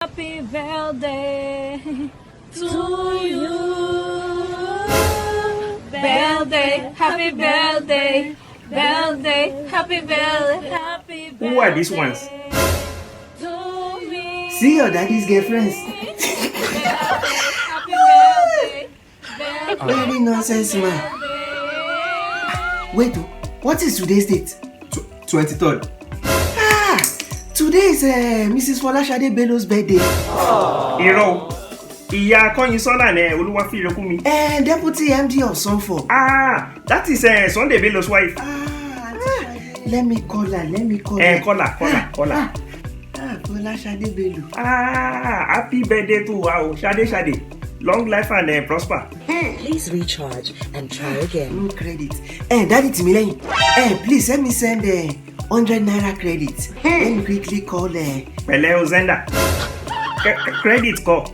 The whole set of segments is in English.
Happy birthday to you. Birthday, happy birthday, birthday, happy birthday, happy birthday. Who are these ones? To me. See your daddy's girlfriends. Happy birthday, birthday. Very nonsense, man. Wait, what is today's date? 23rd. Today is Mrs. Folashade Bello's birthday. Irọ́, ìyá Kọ́yinsọ́lá ní Olúwafírekúnmi. Deputy MD of Sunford. That is Sunday Bello's wife. Let me call her. Kọ́lá. Folashade Bello. Happy birthday to her, Shade. Long life and prosper. Please recharge and try again. No credit. Daddy Timileyin. Please let me send 100 naira credit. Let me quickly call. Pẹ̀lẹ́ Ozenda. Credit call.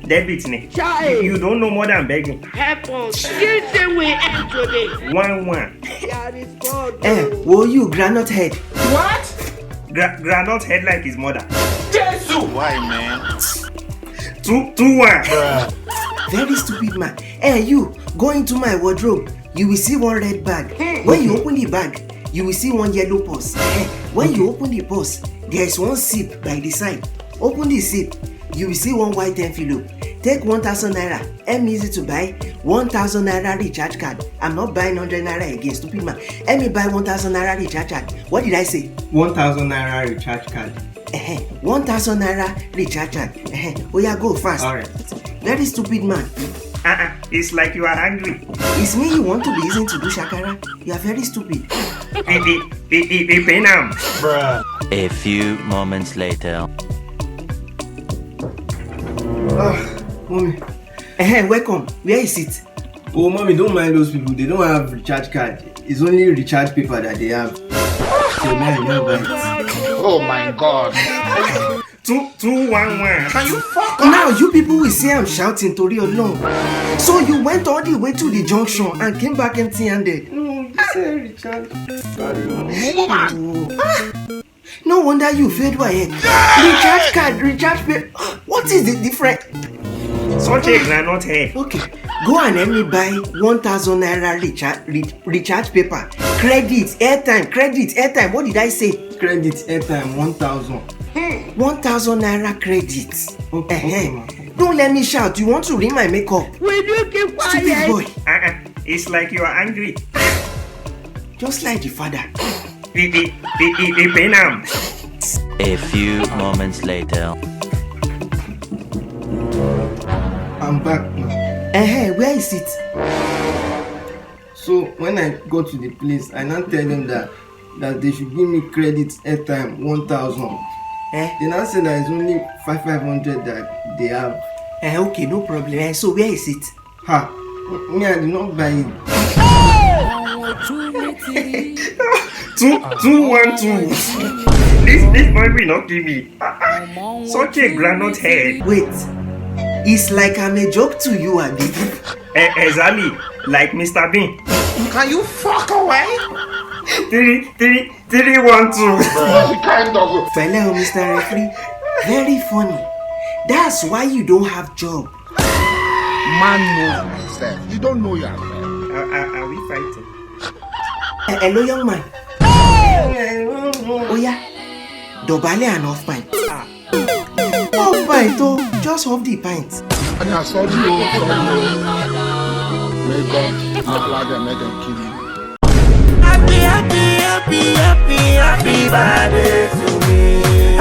Debit ni. You don't know more than begging. Help us. This day we end today. 1-1. Wo you granite head. What? Granite head like his mother. Jesus. Why, man? 2-1. Very stupid man. You go into my wardrobe. You will see one red bag. When you open the bag, you will see one yellow purse. When you open the purse, there is one zip by the side. Open the zip, you will see one white envelope. Take 1,000 naira. Easy to buy 1,000 naira recharge card. I'm not buying 100 naira again, stupid man. Let me buy 1,000 naira recharge card. What did I say? 1,000 naira recharge card. 1,000 naira recharge card. Oh yeah, go fast. Alright. Very stupid man. It's like you are hungry. It's me you want to be using to do shakara. You are very stupid. Penam. A few moments later. Mommy. Welcome. Where is it? Oh, mommy, don't mind those people. They don't have recharge card. It's only recharge paper that they have. So now you know about it. Oh my God. 2-1-1. Can you fuck Now you people will say I'm shouting Tori alone. So you went all the way to the junction and came back empty-handed. No, you say recharge. No wonder you failed ahead. Recharge card, recharge paper. What is the difference? Such a granite head. Okay, go and let me buy 1,000 naira recharge paper. Credit, airtime. What did I say? Credit airtime 1,000. 1,000 naira credit. Okay, ma. Don't let me shout. You want to ring my makeup? Will you keep Stupid quiet? boy. It's like you are angry. Just like the father. Penam. A few moments later. I'm back now. Where is it? So when I go to the place, I now tell them that they should give me credit airtime 1,000. They now say that it's only 500 that they have. Okay, no problem. So where is it? Me, I did not buy it. 2-1-2. This boy will not give me. Such a granite head. Wait. It's like I'm a joke to you, Abi. Exactly, like Mr. Bean. Can you fuck away? 3-1-2. Kind of. Fellow Mr. Referee, very funny. That's why you don't have job. Man knows himself. You don't know yourself. Are we fighting? Hello, young man. Oh yeah. Dobale and off pint. Off pint, oh. Just off the pint. And I saw you. May God not allow them, make them kill you.